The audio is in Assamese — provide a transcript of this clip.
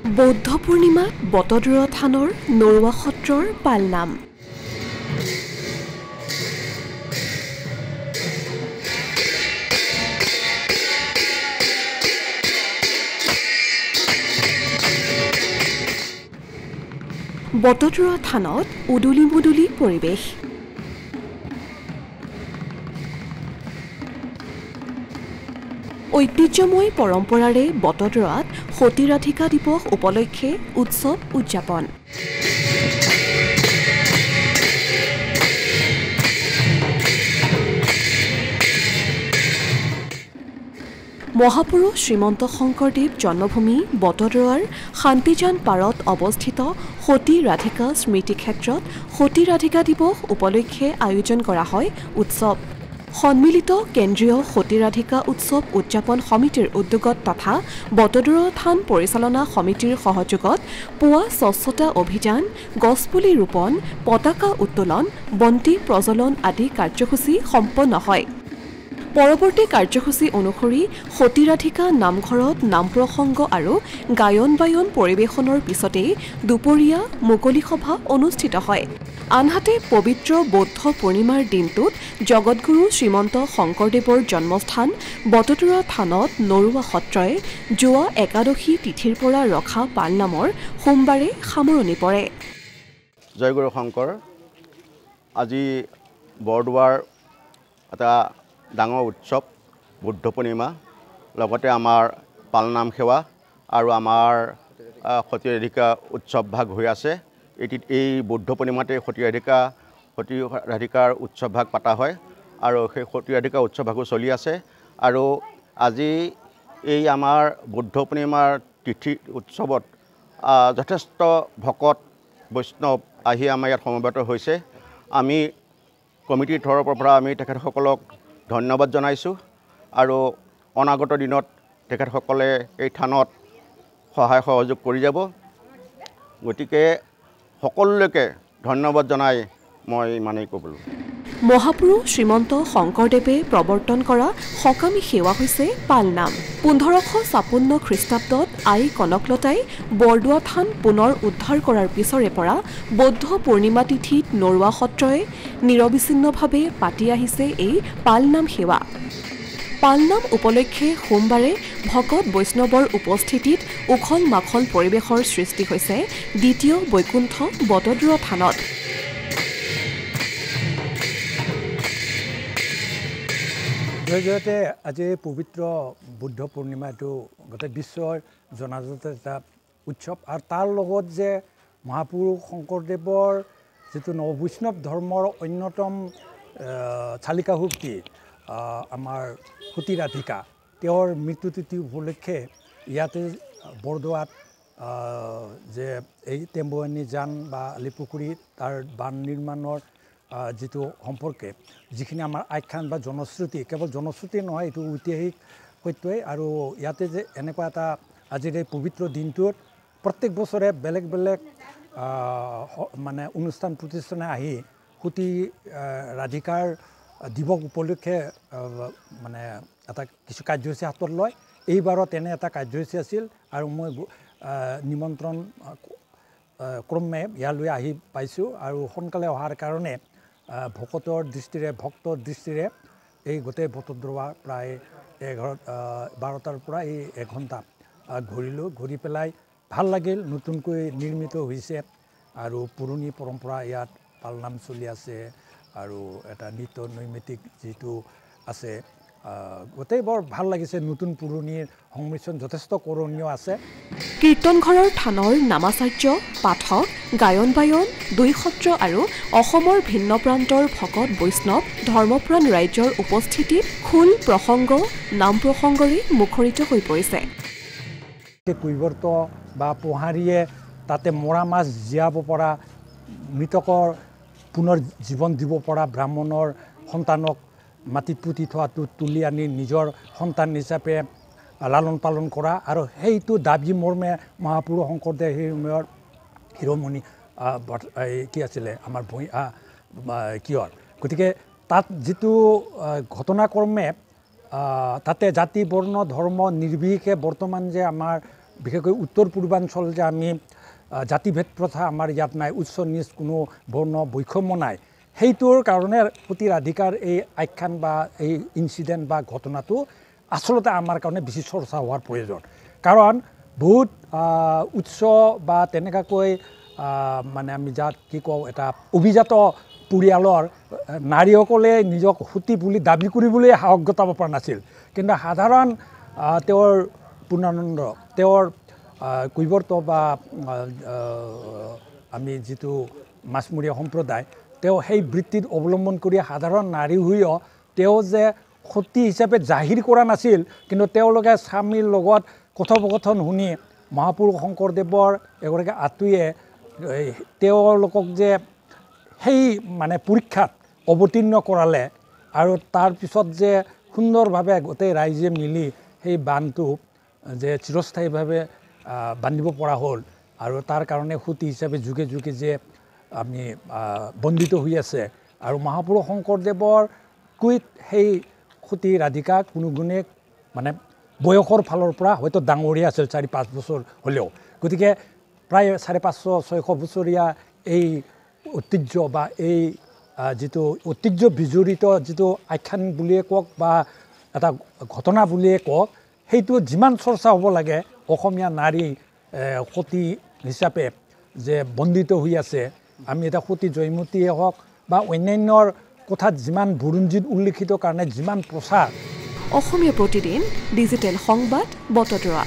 বৌদ্ধ পূৰ্ণিমা বটদ্ৰৱা থানৰ নৰুৱা সত্ৰৰ পালনাম। বটদ্ৰৱা থানত উদুলি মুদুলি পৰিৱেশ। ঐতিহ্যময় পৰম্পৰাৰে বটদ্ৰৱাত সতী ৰাধিকা দিৱস উপলক্ষে উৎসৱ উদযাপন। মহাপুৰুষ শ্ৰীমন্ত শংকৰদেৱ জন্মভূমি বটদ্ৰৱাৰ শান্তিজান পাৰত অৱস্থিত সতী ৰাধিকা স্মৃতি ক্ষেত্ৰত সতী ৰাধিকা দিৱস উপলক্ষে আয়োজন কৰা হয় উৎসৱ। সন্মিলিত কেন্দ্ৰীয় সতী ৰাধিকা উৎসৱ উদযাপন সমিতিৰ উদ্যোগত তথা বটদ্ৰৱা থান পৰিচালনা সমিতিৰ সহযোগত পুৱা স্বচ্ছতা অভিযান, গছপুলি ৰোপণ, পতাকা উত্তোলন, বন্তি প্ৰজ্বলন আদি কাৰ্যসূচী সম্পন্ন হয়। পৰৱৰ্তী কাৰ্যসূচী অনুসৰি সতী ৰাধিকা নামঘৰত নাম প্ৰসংগ আৰু গায়ন বায়ন পৰিৱেশনৰ পিছতেই দুপৰীয়া মুকলি সভা অনুষ্ঠিত হয়। আনহাতে পবিত্ৰ বৌদ্ধ পূৰ্ণিমাৰ দিনটোত জগতগুৰু শ্ৰীমন্ত শংকৰদেৱৰ জন্মস্থান বটদ্ৰৱা থানত নৰুৱা সত্ৰই যোৱা একাদশী তিথিৰ পৰা ৰখা পালনামৰ সোমবাৰে সামৰণি পৰে। জয়গুৰু শংকৰ আজি বৰদোৱাৰ এটা ডাঙৰ উৎসৱ বুদ্ধ পূৰ্ণিমা, লগতে আমাৰ পালনাম সেৱা আৰু আমাৰ সতী ৰাধিকা উৎসৱ ভাগ হৈ আছে। এই বুদ্ধ পূৰ্ণিমাতে সতী ৰাধিকাৰ উৎসৱ ভাগ পতা হয় আৰু সেই সতী ৰাধিকা উৎসৱ ভাগো চলি আছে। আৰু আজি এই আমাৰ বুদ্ধ পূৰ্ণিমাৰ তিথি উৎসৱত যথেষ্ট ভকত বৈষ্ণৱ আহি আমাৰ ইয়াত সমবেত হৈছে। আমি কমিটিৰ তৰফৰ পৰা আমি তেখেতসকলক ধন্যবাদ জনাইছোঁ আৰু অনাগত দিনত তেখেতসকলে এই থানত সহায় সহযোগ কৰি যাব। গতিকে সকলোকে ধন্যবাদ জনাই মই ইমানেই ক'বলৈ। মহাপুৰুষ শ্ৰীমন্ত শংকৰদেৱে প্ৰৱৰ্তন কৰা সকামী সেৱা হৈছে পালনাম। 1556 খ্ৰীষ্টাব্দত আই কনকলতাই বৰদোৱা থান পুনৰ উদ্ধাৰ কৰাৰ পিছৰে পৰা বৌদ্ধ পূৰ্ণিমা তিথিত নৰুৱা সত্ৰই নিৰবিচ্ছিন্নভাৱে পাতি আহিছে এই পালনাম সেৱা। পালনাম উপলক্ষে সোমবাৰে ভকত বৈষ্ণৱৰ উপস্থিতিত উখল মাখল পৰিৱেশৰ সৃষ্টি হৈছে দ্বিতীয় বৈকুণ্ঠ বটদ্ৰৱা থানত। জয়তে আজি পবিত্ৰ বুদ্ধ পূৰ্ণিমা এইটো গোটেই বিশ্বৰ জনাজাত এটা উৎসৱ আৰু তাৰ লগত যে মহাপুৰুষ শংকৰদেৱৰ যিটো নৱবৈষ্ণৱ ধৰ্মৰ অন্যতম চালিকা শক্তি আমাৰ সতী ৰাধিকা, তেওঁৰ মৃত্যুতিথি উপলক্ষে ইয়াতে বৰদোৱাত যে এই টেম্বুৱানী জান বা আলিপুখুৰী তাৰ বান নিৰ্মাণৰ যিটো সম্পৰ্কে যিখিনি আমাৰ আখ্যান বা জনশ্ৰুতি, কেৱল জনশ্ৰুতি নহয়, এইটো ঐতিহাসিক সত্যই। আৰু ইয়াতে যে এনেকুৱা এটা আজিৰ এই পবিত্ৰ দিনটোত প্ৰত্যেক বছৰে বেলেগ বেলেগ মানে অনুষ্ঠান প্ৰতিষ্ঠানে আহি সতী ৰাধিকাৰ দিৱস উপলক্ষে মানে এটা কিছু কাৰ্যসূচী হাতত লয়। এইবাৰত এনে এটা কাৰ্যসূচী আছিল আৰু মই নিমন্ত্ৰণ ক্ৰমে ইয়ালৈ আহি পাইছোঁ আৰু সোনকালে অহাৰ কাৰণে ভকতৰ দৃষ্টিৰে এই গোটেই বটদ্ৰৱা প্ৰায় 12টাৰ পৰা এই 1 ঘণ্টা ঘূৰিলোঁ। ঘূৰি পেলাই ভাল লাগিল, নতুনকৈ নিৰ্মিত হৈছে আৰু পুৰণি পৰম্পৰা ইয়াত পালনাম চলি আছে আৰু এটা নৃত্য নৈমিত্তিক যিটো আছে গোটেই বৰ ভাল লাগিছে। নতুন পুৰণিৰ সংমিশ্ৰণ যথেষ্ট কৰণীয় আছে। কীৰ্তনঘৰৰ থানৰ নামাচাৰ্য, পাঠক, গায়ন বায়ন, 2 সত্ৰ আৰু অসমৰ ভিন্ন প্ৰান্তৰ ভকত বৈষ্ণৱ ধৰ্মপ্ৰাণ ৰাইজৰ উপস্থিতিত খোল প্ৰসংগ নাম প্ৰসংগৰে মুখৰিত হৈ পৰিছে। কৈৱৰ্ত বা পোহাৰীয়ে তাতে মৰা মাছ জীয়াব পৰা, মৃতকৰ পুনৰ জীৱন দিব পৰা ব্ৰাহ্মণৰ সন্তানক মাটিত পুতি থোৱাটো তুলি আনি নিজৰ সন্তান হিচাপে লালন পালন কৰা আৰু সেইটো দাবী মৰ্মে মহাপুৰুষ শংকৰদেৱ সেই সময়ৰ শিৰোমণি কি আছিলে আমাৰ কিয়ৰ। গতিকে তাত যিটো ঘটনাক্ৰমে তাতে জাতি বৰ্ণ ধৰ্ম নিৰ্বিশেষে বৰ্তমান যে আমাৰ বিশেষকৈ উত্তৰ পূৰ্বাঞ্চল যে আমি জাতিভেদ প্ৰথা আমাৰ ইয়াত নাই, উচ্চ নিচ কোনো বৰ্ণ বৈষম্য নাই, সেইটোৰ কাৰণে সতী ৰাধিকাৰ এই আখ্যান বা এই ইনচিডেণ্ট বা ঘটনাটো আচলতে আমাৰ কাৰণে বেছি চৰ্চা হোৱাৰ প্ৰয়োজন। কাৰণ বহুত উচ্চ বা তেনেকুৱাকৈ মানে আমি যাক কি কওঁ এটা অভিজাত পৰিয়ালৰ নাৰীসকলে নিজক সতী বুলি দাবী কৰিবলৈ সাহস গোটাব পৰা নাছিল। কিন্তু সাধাৰণ তেওঁৰ পূৰ্ণানন্দ তেওঁৰ কৈৱৰ্ত বা আমি যিটো মাছমৰীয়া সম্প্ৰদায় তেওঁ সেই বৃত্তিত অৱলম্বন কৰি সাধাৰণ নাৰী হৈও তেওঁ যে সতী হিচাপে জাহিৰ কৰা নাছিল, কিন্তু তেওঁলোকে স্বামীৰ লগত কথোপকথন শুনি মহাপুৰুষ শংকৰদেৱৰ এগৰাকী আত্মীয়ে তেওঁলোকক যে সেই মানে পৰীক্ষাত অৱতীৰ্ণ কৰালে আৰু তাৰপিছত যে সুন্দৰভাৱে গোটেই ৰাইজে মিলি সেই বান্ধটো যে চিৰস্থায়ীভাৱে বান্ধিব পৰা হ'ল আৰু তাৰ কাৰণে সতী হিচাপে যুগে যুগে যে আমি বন্দিত হৈ আছে। আৰু মহাপুৰুষ শংকৰদেৱৰ কৈ সেই সতী ৰাধিকা কোনো গুণে মানে বয়সৰ ফালৰ পৰা হয়তো ডাঙৰীয়া আছিল 4-5 বছৰ হ'লেও, গতিকে প্ৰায় 550-600 বছৰীয়া এই ঐতিহ্য বা এই যিটো ঐতিহ্য বিজড়িত যিটো আখ্যান বুলিয়ে কওক বা এটা ঘটনা বুলিয়ে কওক, সেইটো যিমান চৰ্চা হ'ব লাগে অসমীয়া নাৰী সতী হিচাপে যে বন্দিত হৈ আছে, আমি এটা সতী জয়মতীয়ে হওক বা অন্যান্যৰ কথাত যিমান বুৰঞ্জীত উল্লেখিত কাৰণে যিমান প্ৰচাৰ। অসমীয়া প্ৰতিদিন ডিজিটেল সংবাদ বটদ্ৰৱা।